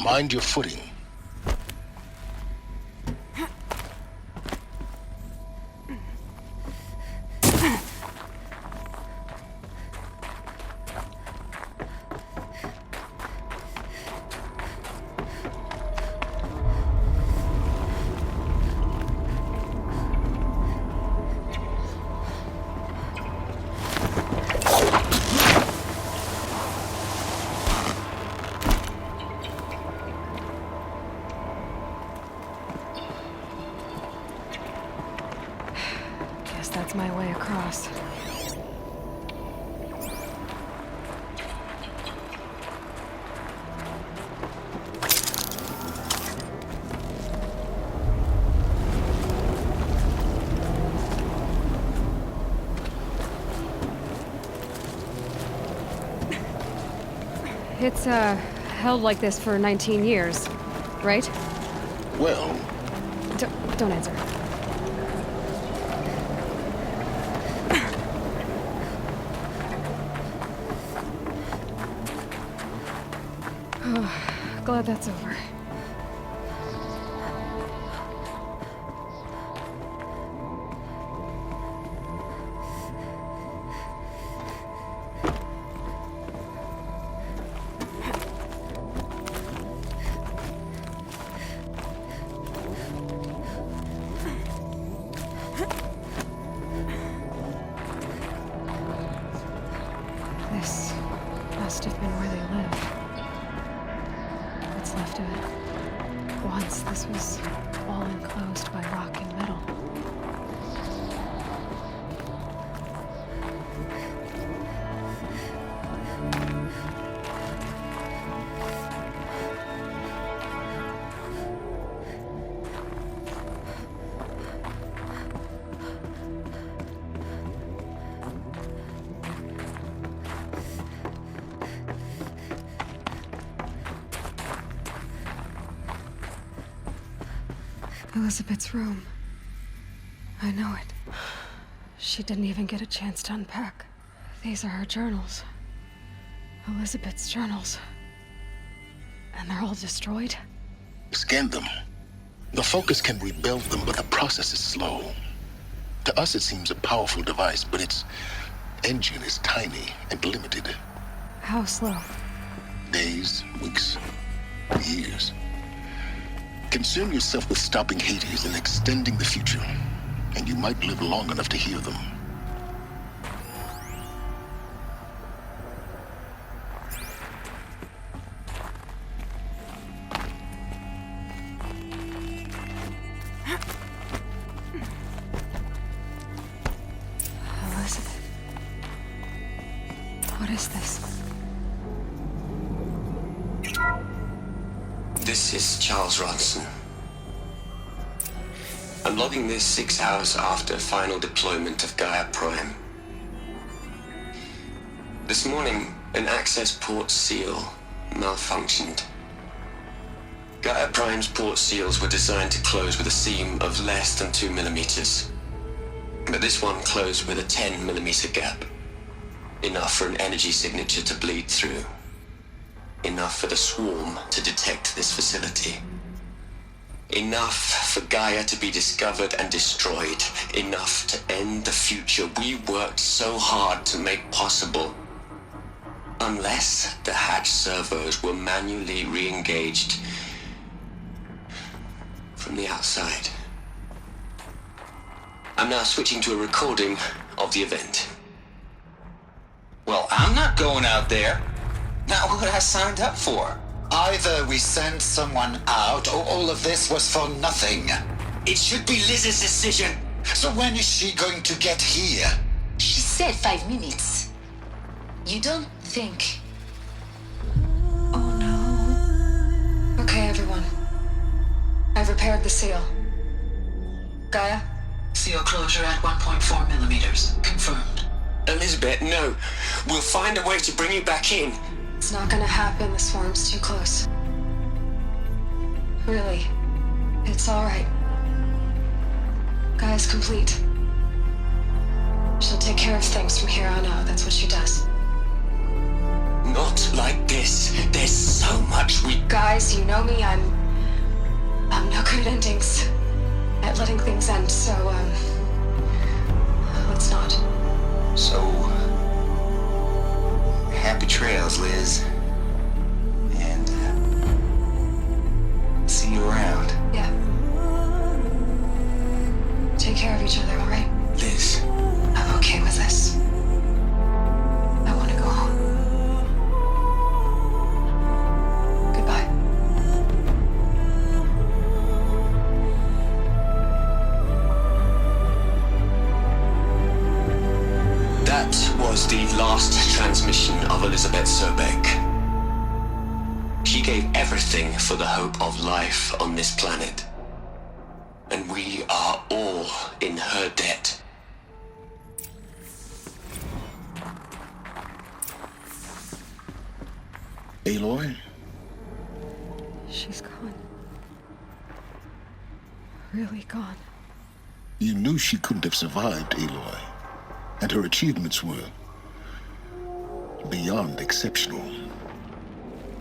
Mind your footing. That's my way across. It's, held like this for 19 years, right? Well... Don't answer. Glad that's over. This must have been where they lived. What's left of it. Once this was all enclosed by rock and metal. Elizabeth's room. I know it. She didn't even get a chance to unpack. These are her journals. Elizabeth's journals. And they're all destroyed? Scan them. The Focus can rebuild them, but the process is slow. To us, it seems a powerful device, but its engine is tiny and limited. How slow? Days, weeks, years. Concern yourself with stopping Hades and extending the future, and you might live long enough to hear them. Elizabeth. What is this? This is Charles Ronson. I'm logging this 6 hours after final deployment of Gaia Prime. This morning, an access port seal malfunctioned. Gaia Prime's port seals were designed to close with a seam of less than 2 millimeters. But this one closed with a 10 millimeter gap. Enough for an energy signature to bleed through. Enough for the swarm to detect this facility. Enough for Gaia to be discovered and destroyed. Enough to end the future we worked so hard to make possible. Unless the hatch servos were manually re-engaged from the outside. I'm now switching to a recording of the event. Well, I'm not going out there. Not what I signed up for. Either we send someone out, or all of this was for nothing. It should be Liz's decision. So when is she going to get here? She said 5 minutes. You don't think... Oh no. Okay, everyone. I've repaired the seal. Gaia? Seal closure at 1.4 millimeters. Confirmed. Elizabeth, no. We'll find a way to bring you back in. It's not gonna happen. The swarm's too close. Really. It's alright. Gaia's complete. She'll take care of things from here on out. That's what she does. Not like this. There's so much we... Guys, Liz, you know me, I'm no good at endings. At letting things end, so, let's not. So, happy trails, Liz. And, see you around. Yeah. Take care of each other, alright? Liz, I'm okay with this. I want to go home. Goodbye. that was the last transmission of Elizabeth Sobek. She gave everything for the hope of life on this planet. And we are all in her debt. Aloy? She's gone. Really gone. You knew she couldn't have survived, Aloy. And her achievements were beyond exceptional.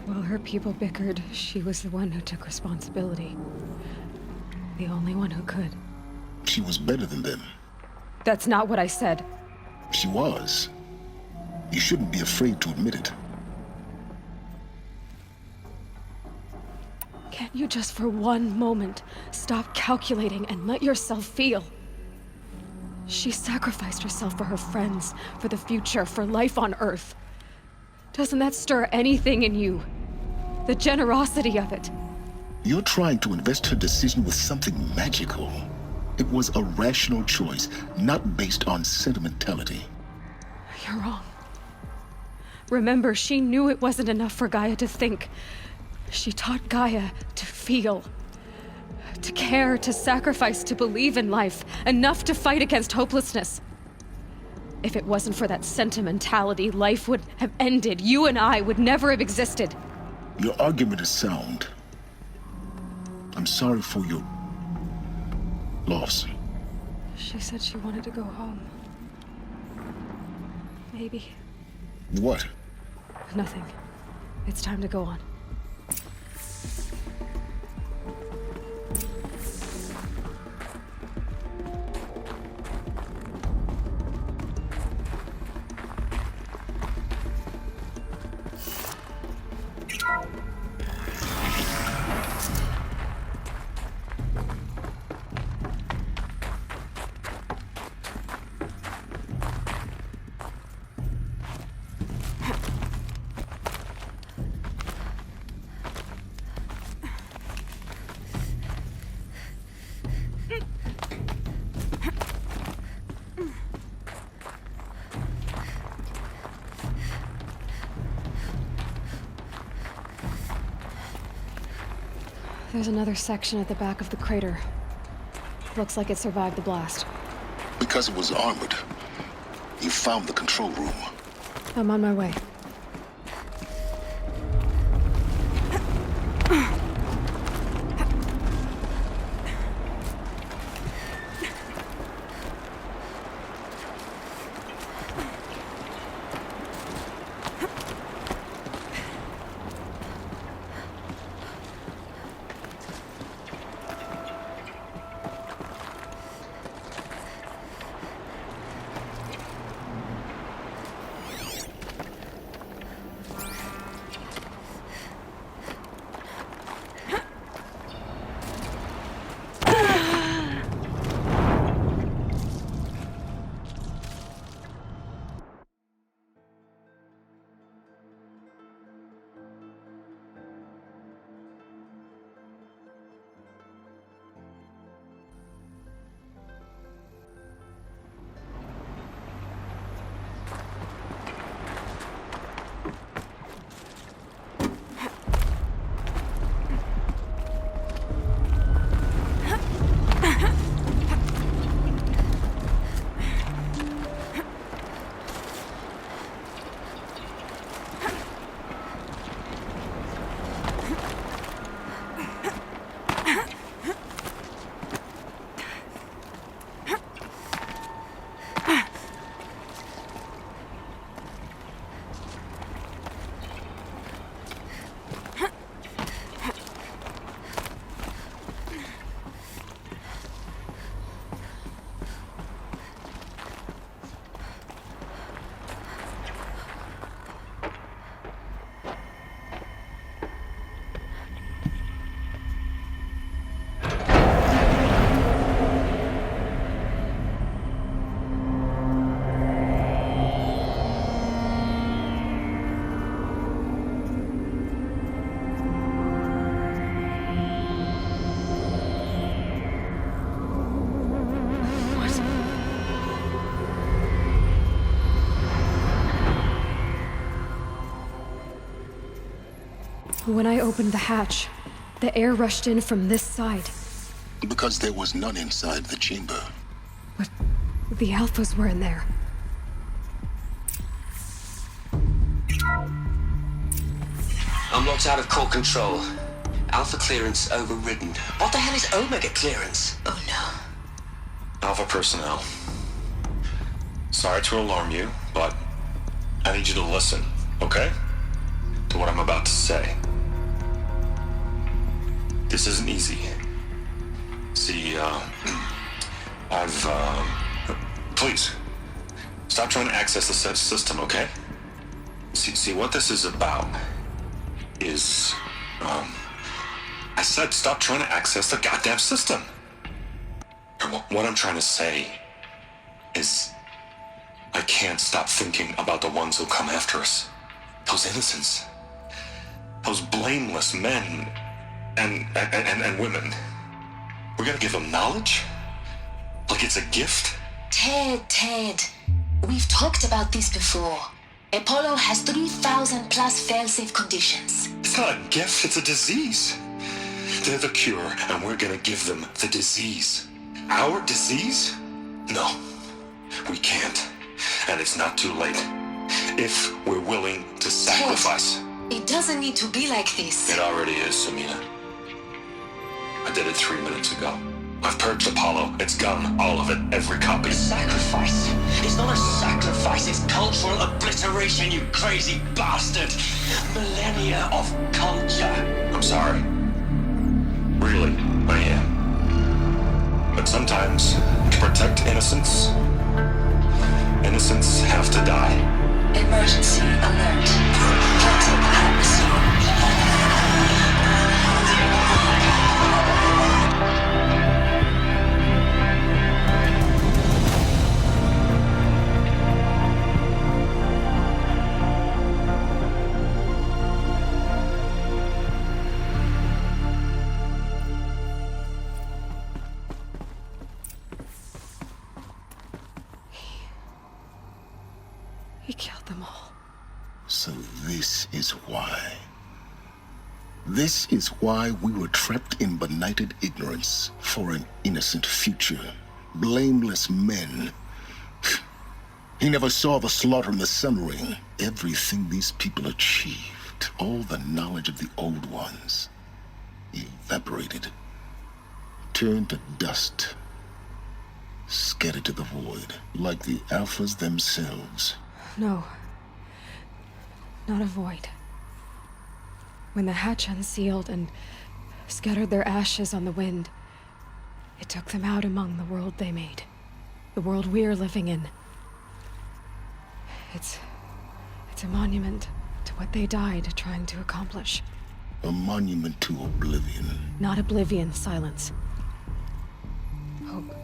While her people bickered, she was the one who took responsibility. The only one who could. She was better than them. That's not what I said. She was. You shouldn't be afraid to admit it. Can't you just for one moment stop calculating and let yourself feel? She sacrificed herself for her friends, for the future, for life on Earth. Doesn't that stir anything in you? The generosity of it. You're trying to invest her decision with something magical. It was a rational choice, not based on sentimentality. You're wrong. Remember, she knew it wasn't enough for Gaia to think. She taught Gaia to feel. To care, to sacrifice, to believe in life. Enough to fight against hopelessness. If it wasn't for that sentimentality, life would have ended. You and I would never have existed. Your argument is sound. I'm sorry for your loss. She said she wanted to go home. Maybe. What? Nothing. It's time to go on. There's another section at the back of the crater. Looks like it survived the blast. Because it was armored. You found the control room. I'm on my way. When I opened the hatch, the air rushed in from this side. Because there was none inside the chamber. But the Alphas were in there. I'm locked out of core control. Alpha clearance overridden. What the hell is Omega clearance? Oh no. Alpha personnel. Sorry to alarm you, but I need you to listen, okay? To what I'm about to say. This isn't easy. See, please, stop trying to access the system, okay? See, what this is about is, I said stop trying to access the goddamn system. And what I'm trying to say is, I can't stop thinking about the ones who come after us. Those innocents. Those blameless men and women. We're gonna give them knowledge? Like it's a gift? Ted. We've talked about this before. Apollo has 3,000 plus fail-safe conditions. It's not a gift, it's a disease. They're the cure, and we're gonna give them the disease. Our disease? No, we can't. And it's not too late. If we're willing to sacrifice. Ted, it doesn't need to be like this. It already is, Samina. I did it 3 minutes ago. I've purged Apollo. It's gone. All of it. Every copy. Sacrifice? It's not a sacrifice, it's cultural obliteration, you crazy bastard! Millennia of culture! I'm sorry. Really, I am. But sometimes, to protect innocence, innocents have to die. Emergency alert. Detected atmosphere. He killed them all. So this is why. This is why we were trapped in benighted ignorance for an innocent future. Blameless men. He never saw the slaughter in the Sun Ring. Everything these people achieved, all the knowledge of the old ones, evaporated, turned to dust, scattered to the void, like the Alphas themselves. No. Not a void. When the hatch unsealed and scattered their ashes on the wind, it took them out among the world they made. The world we're living in. It's a monument to what they died trying to accomplish. A monument to oblivion. Not oblivion, silence. Hope.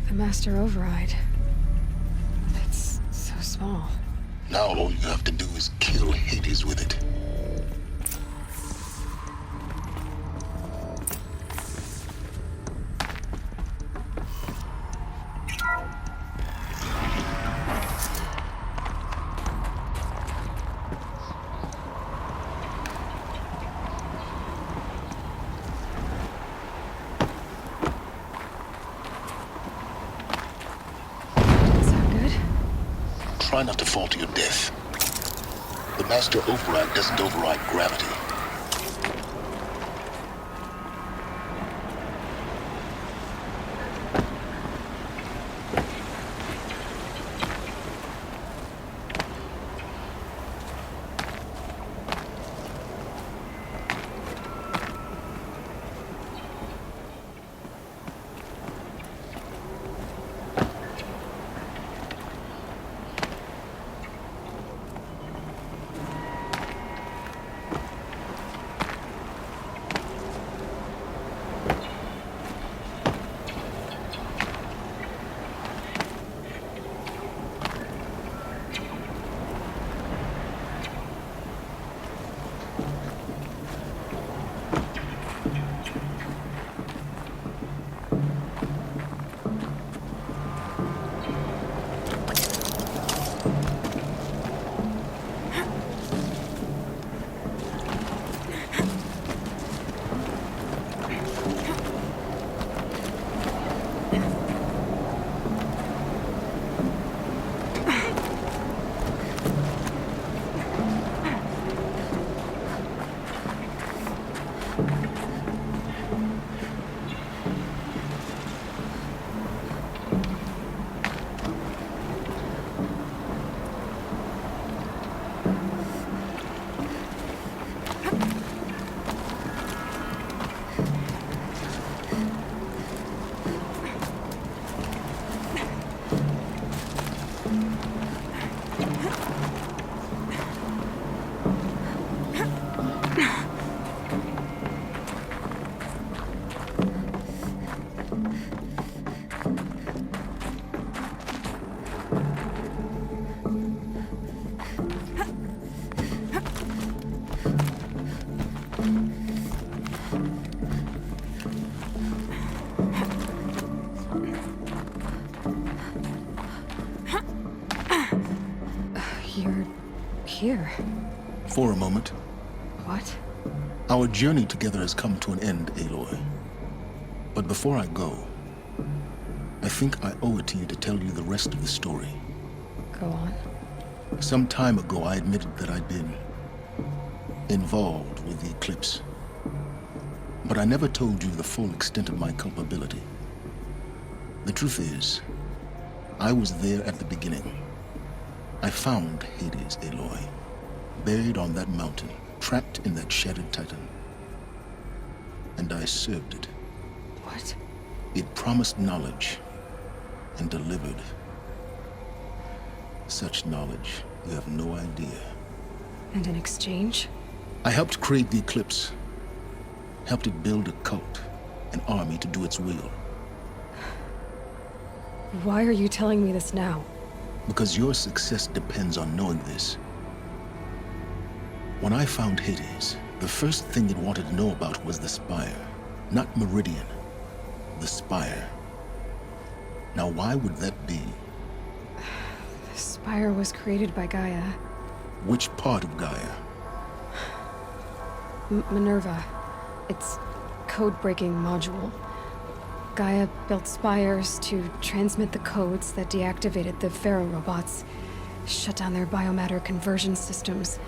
The Master Override. It's so small. Now all you have to do is kill Hades with it. Try not to fall to your death. The Master Override doesn't override gravity. You're here. For a moment. What? Our journey together has come to an end, Aloy. But before I go, I think I owe it to you to tell you the rest of the story. Go on. Some time ago, I admitted that I'd been involved with the eclipse. But I never told you the full extent of my culpability. The truth is, I was there at the beginning. I found Hades, Aloy, buried on that mountain, trapped in that shattered titan. And I served it. What? It promised knowledge and delivered. Such knowledge, you have no idea. And in exchange? I helped create the eclipse. Helped it build a cult, an army to do its will. Why are you telling me this now? Because your success depends on knowing this. When I found Hades, the first thing it wanted to know about was the Spire. Not Meridian. The Spire. Now why would that be? The Spire was created by Gaia. Which part of Gaia? Minerva. Its code-breaking module. Gaia built spires to transmit the codes that deactivated the Pharaoh robots, shut down their biomatter conversion systems.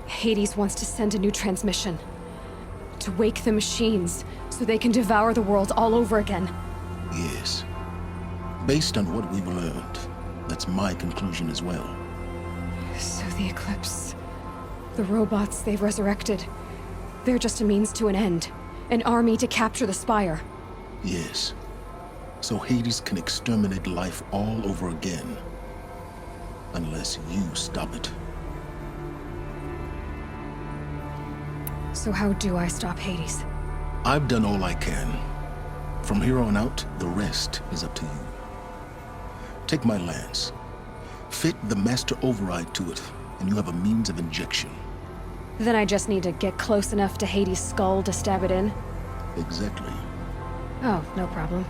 Hades wants to send a new transmission. To wake the machines, so they can devour the world all over again. Yes. Based on what we've learned, that's my conclusion as well. So the Eclipse... the robots they've resurrected... they're just a means to an end. An army to capture the Spire. Yes. So Hades can exterminate life all over again. Unless you stop it. So how do I stop Hades? I've done all I can. From here on out, the rest is up to you. Take my lance. Fit the master override to it, and you have a means of injection. Then I just need to get close enough to Hades' skull to stab it in? Exactly. Oh, no problem.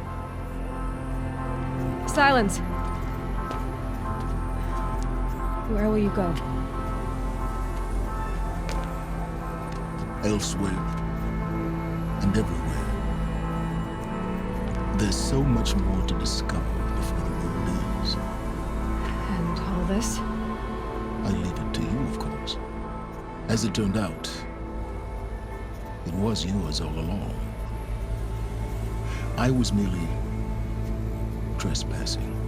Silence! Where will you go? Elsewhere. And everywhere. There's so much more to discover before the world ends. And all this? I leave it to you, of course. As it turned out, it was yours all along. I was merely trespassing.